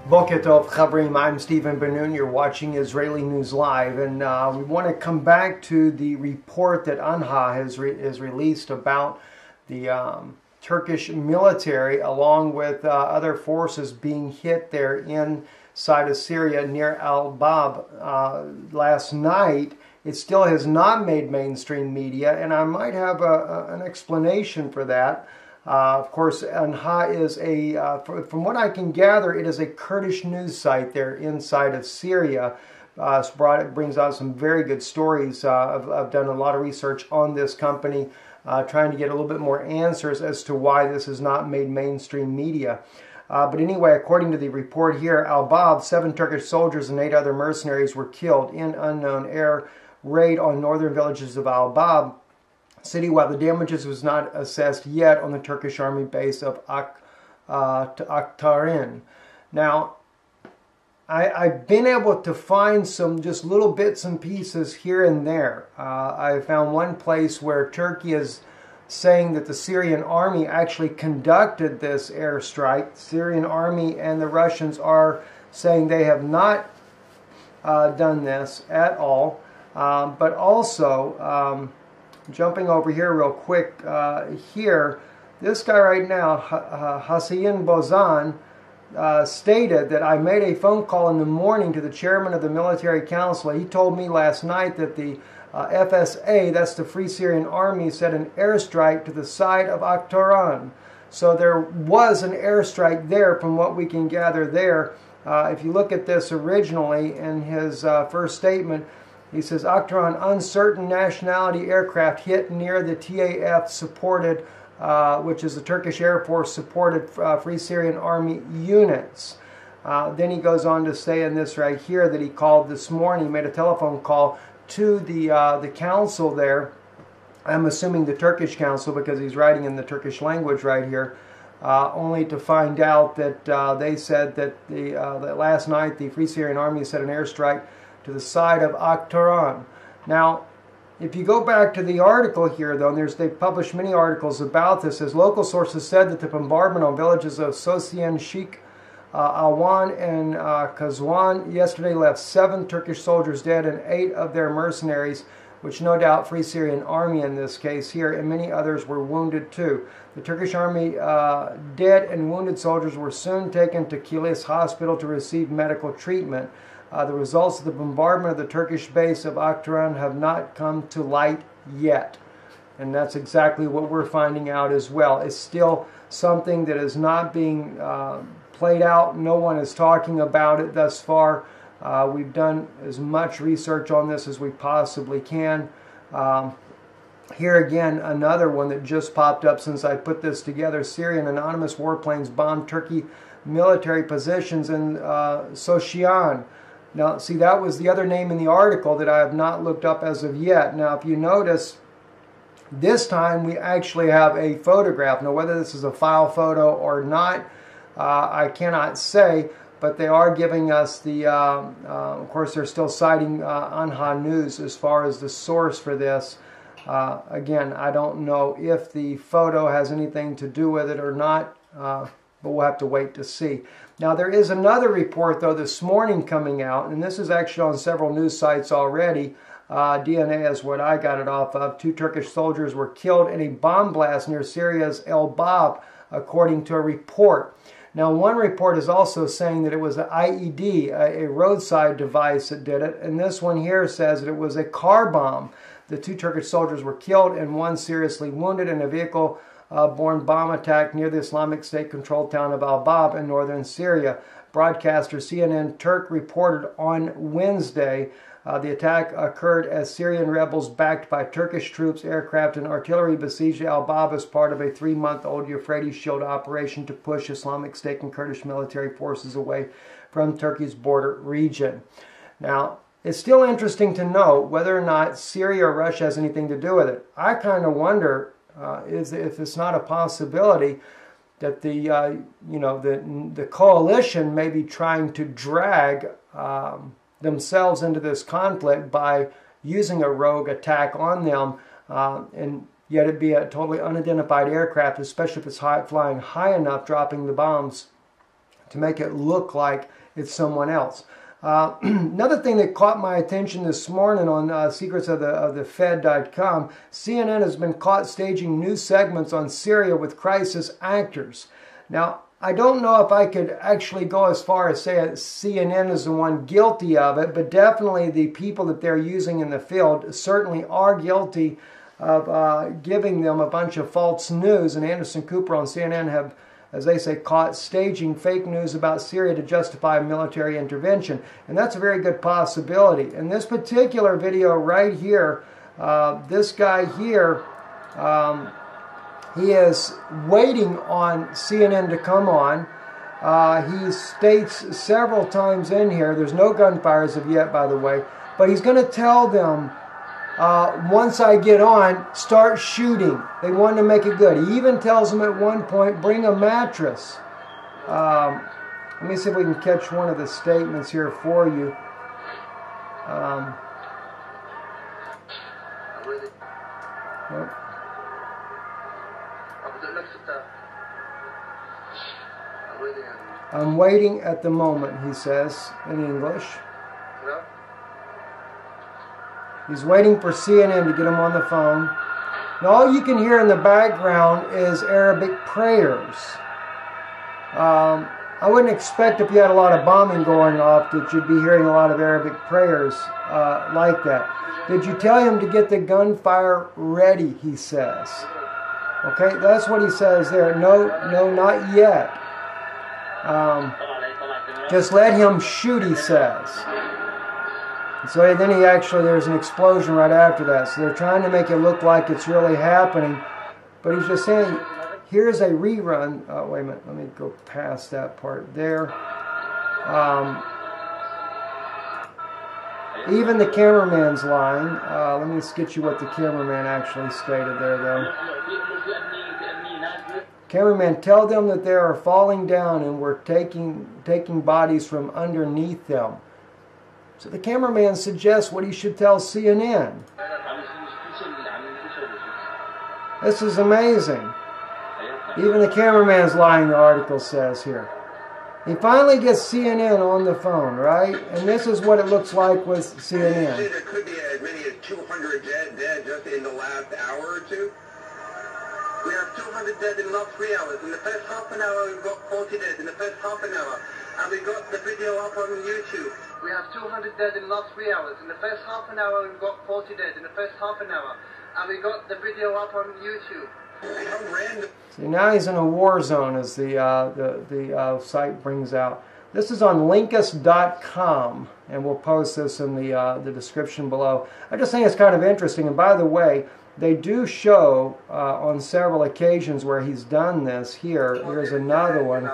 Boker Tov Chavrim, I'm Stephen Ben-Nun. You're watching Israeli News Live, and we want to come back to the report that Anha has released about the Turkish military, along with other forces, being hit there inside of Syria near Al-Bab last night. It still has not made mainstream media, and I might have an explanation for that. Of course, Anha is from what I can gather, it is a Kurdish news site there inside of Syria. It brings out some very good stories. I've done a lot of research on this company, trying to get a little bit more answers as to why this has not made mainstream media. But anyway, according to the report here, Al-Bab, 7 Turkish soldiers and 8 other mercenaries were killed in unknown air raid on northern villages of Al-Bab city, while the damages was not assessed yet on the Turkish army base of Aktarin. Now, I've been able to find some just little bits and pieces here and there. I found one place where Turkey is saying that the Syrian army actually conducted this airstrike. The Syrian army and the Russians are saying they have not done this at all. But also, jumping over here real quick, here, this guy right now, Hüseyin Bozan, stated that I made a phone call in the morning to the chairman of the military council. He told me last night that the FSA, that's the Free Syrian Army, set an airstrike to the side of Aktaran. So there was an airstrike there from what we can gather there. If you look at this originally in his first statement, he says, Aktaran, uncertain nationality aircraft hit near the TAF supported, which is the Turkish Air Force supported Free Syrian Army units. Then he goes on to say in this right here that he called this morning, he made a telephone call to the council there. I'm assuming the Turkish council because he's writing in the Turkish language right here, only to find out that they said that that last night the Free Syrian Army set an airstrike to the side of Aktaran. Now, if you go back to the article here, though, and they've published many articles about this, as local sources said that the bombardment on villages of Sosian, Sheikh, Awan, and Kazwan yesterday left 7 Turkish soldiers dead and 8 of their mercenaries, which no doubt Free Syrian Army in this case here, and many others were wounded too. The Turkish Army dead and wounded soldiers were soon taken to Kilis Hospital to receive medical treatment. The results of the bombardment of the Turkish base of Aktaran have not come to light yet. And that's exactly what we're finding out as well. It's still something that is not being played out. No one is talking about it thus far. We've done as much research on this as we possibly can. Here again, another one that just popped up since I put this together. Syrian anonymous warplanes bombed Turkey military positions in Sosian. Now, see, that was the other name in the article that I have not looked up as of yet. Now, if you notice, this time we actually have a photograph. Now, whether this is a file photo or not, I cannot say, but they are giving us the, of course, they're still citing Anha News as far as the source for this. Again, I don't know if the photo has anything to do with it or not, but we'll have to wait to see. Now, there is another report, though, this morning coming out, and this is actually on several news sites already. DNA is what I got it off of. 2 Turkish soldiers were killed in a bomb blast near Syria's El Bab, according to a report. Now, one report is also saying that it was an IED, a roadside device that did it, and this one here says that it was a car bomb. The 2 Turkish soldiers were killed and 1 seriously wounded in a vehicle borne bomb attack near the Islamic State-controlled town of Al-Bab in northern Syria. Broadcaster CNN Turk reported on Wednesday the attack occurred as Syrian rebels backed by Turkish troops, aircraft, and artillery besieged Al-Bab as part of a 3-month-old Euphrates Shield operation to push Islamic State and Kurdish military forces away from Turkey's border region. Now, it's still interesting to know whether or not Syria or Russia has anything to do with it. I kind of wonder if it's not a possibility that the coalition may be trying to drag themselves into this conflict by using a rogue attack on them, and yet it be a totally unidentified aircraft, especially if it's flying high enough, dropping the bombs to make it look like it's someone else. Another thing that caught my attention this morning on secretsofthefed.com, CNN has been caught staging new segments on Syria with crisis actors. Now, I don't know if I could actually go as far as say CNN is the one guilty of it, but definitely the people that they're using in the field certainly are guilty of giving them a bunch of false news. And Anderson Cooper on CNN have, as they say, caught staging fake news about Syria to justify military intervention. And that's a very good possibility. In this particular video right here, this guy here, he is waiting on CNN to come on. He states several times in here, there's no gunfire as of yet, by the way, but he's going to tell them, once I get on, start shooting. They want to make it good. He even tells them at one point, bring a mattress. Let me see if we can catch one of the statements here for you. I'm waiting at the moment, he says in English. He's waiting for CNN to get him on the phone. Now all you can hear in the background is Arabic prayers. I wouldn't expect if you had a lot of bombing going off that you'd be hearing a lot of Arabic prayers like that. Did you tell him to get the gunfire ready, he says. Okay, that's what he says there. No, not yet. Just let him shoot, he says. So then there's an explosion right after that. So they're trying to make it look like it's really happening. But he's just saying, here's a rerun. Oh, wait a minute. Let me go past that part there. Even the cameraman's lying. Let me just get you what the cameraman actually stated there, though. Cameraman, tell them that they are falling down and we're taking bodies from underneath them. So the cameraman suggests what he should tell CNN. This is amazing. Even the cameraman's lying, the article says here. He finally gets CNN on the phone, right? And this is what it looks like with CNN. There could be as many as 200 dead just in the last hour or two. We have 200 dead in the last 3 hours. In the first half an hour, we've got 40 dead in the first half an hour. And we got the video up on YouTube. We have 200 dead in the last 3 hours. In the first half an hour, we've got 40 dead in the first half an hour. And we got the video up on YouTube. See, now he's in a war zone, as the site brings out. This is on Linkus.com, and we'll post this in the description below. I just think it's kind of interesting. And by the way, they do show on several occasions where he's done this. Here's another one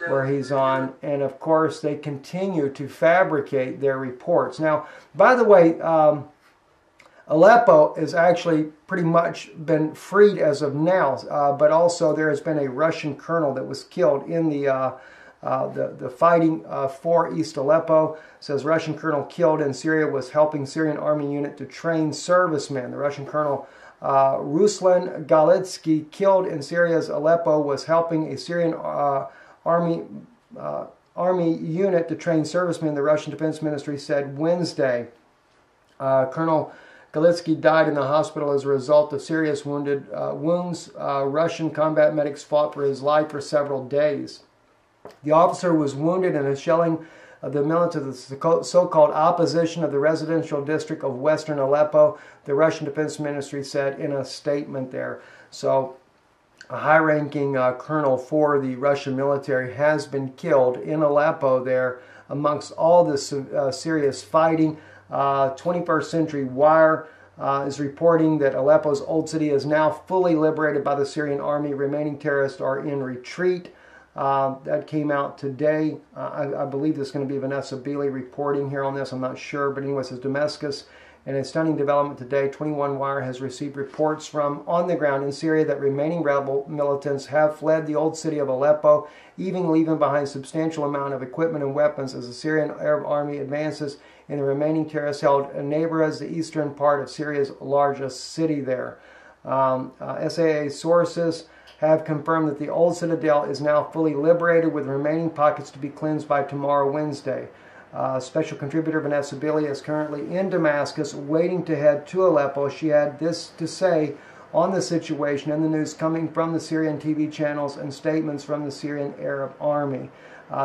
where he's on, and of course they continue to fabricate their reports. Now, by the way, Aleppo has actually pretty much been freed as of now, but also there has been a Russian colonel that was killed in the fighting for East Aleppo. It says Russian colonel killed in Syria was helping Syrian army unit to train servicemen. The Russian colonel Ruslan Galitsky, killed in Syria's Aleppo, was helping a Syrian army unit to train servicemen, the Russian Defense Ministry said Wednesday. Colonel Galitsky died in the hospital as a result of serious wounds. Russian combat medics fought for his life for several days. The officer was wounded in a shelling of the militant of the so-called opposition of the residential district of western Aleppo, the Russian Defense Ministry said in a statement there. So a high-ranking colonel for the Russian military has been killed in Aleppo there amongst all this serious fighting. 21st Century Wire is reporting that Aleppo's old city is now fully liberated by the Syrian army. Remaining terrorists are in retreat. That came out today. I believe there's going to be Vanessa Beeley reporting here on this. I'm not sure. But anyway, it says Damascus. In a stunning development today, 21 Wire has received reports from on the ground in Syria that remaining rebel militants have fled the old city of Aleppo, even leaving behind a substantial amount of equipment and weapons as the Syrian Arab army advances in the remaining terrorist-held neighborhoods, the eastern part of Syria's largest city there. SAA sources have confirmed that the old citadel is now fully liberated, with remaining pockets to be cleansed by tomorrow, Wednesday. Special contributor Vanessa Billy is currently in Damascus waiting to head to Aleppo. She had this to say on the situation and the news coming from the Syrian TV channels and statements from the Syrian Arab Army.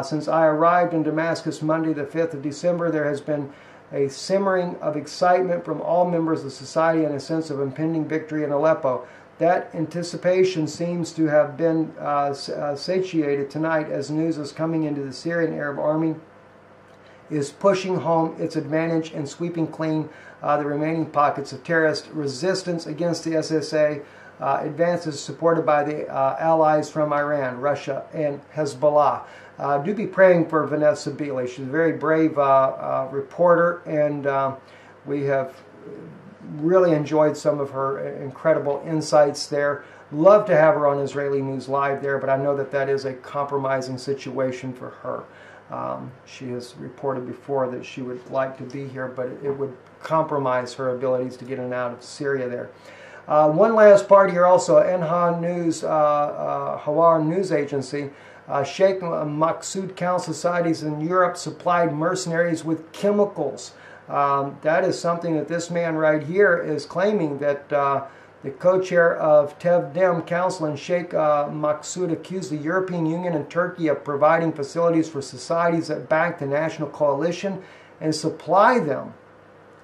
Since I arrived in Damascus Monday the 5th of December, there has been a simmering of excitement from all members of society and a sense of impending victory in Aleppo. That anticipation seems to have been satiated tonight as news is coming into the Syrian Arab Army is pushing home its advantage and sweeping clean the remaining pockets of terrorist resistance against the SSA, advances supported by the allies from Iran, Russia, and Hezbollah. Do be praying for Vanessa Beeley. She's a very brave reporter, and we have really enjoyed some of her incredible insights there. Love to have her on Israeli News Live there, but I know that that is a compromising situation for her. She has reported before that she would like to be here, but it would compromise her abilities to get in and out of Syria there. One last part here also, Enha News, Hawar News Agency. Sheikh Maksud Count societies in Europe supplied mercenaries with chemicals. That is something that this man right here is claiming, that the co-chair of Tevdem Council and Sheikh Maksud accused the European Union and Turkey of providing facilities for societies that back the national coalition and supply them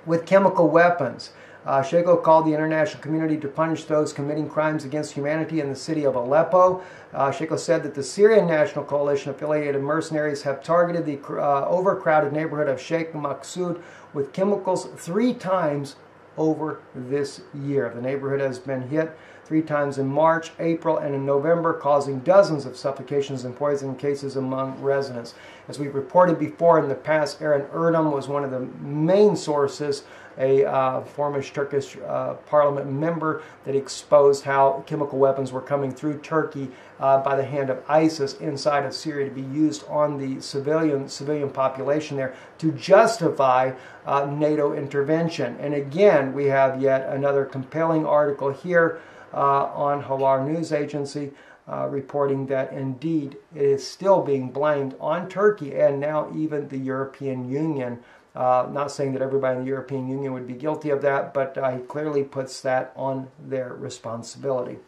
with chemical weapons. Sheikho called the international community to punish those committing crimes against humanity in the city of Aleppo. Sheikho said that the Syrian National Coalition affiliated mercenaries have targeted the overcrowded neighborhood of Sheikh Maksud with chemicals 3 times over this year. The neighborhood has been hit 3 times in March, April, and in November, causing dozens of suffocations and poisoning cases among residents. As we've reported before in the past, Eren Erdem was one of the main sources, a former Turkish parliament member, that exposed how chemical weapons were coming through Turkey by the hand of ISIS inside of Syria to be used on the civilian population there to justify NATO intervention. And again, we have yet another compelling article here on Hawar News Agency reporting that indeed it is still being blamed on Turkey and now even the European Union. Not saying that everybody in the European Union would be guilty of that, but he clearly puts that on their responsibility.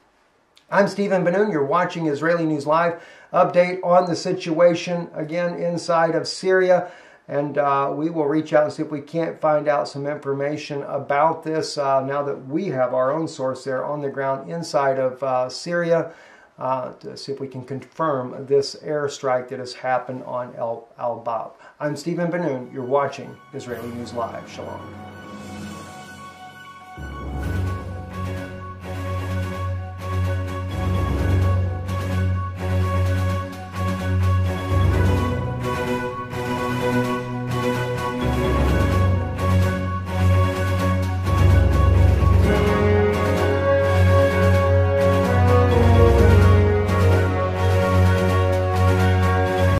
I'm Stephen Ben-Nun. You're watching Israeli News Live. Update on the situation again inside of Syria. And we will reach out and see if we can't find out some information about this now that we have our own source there on the ground inside of Syria to see if we can confirm this airstrike that has happened on Al-Bab. I'm Stephen Ben-Nun. You're watching Israeli News Live. Shalom.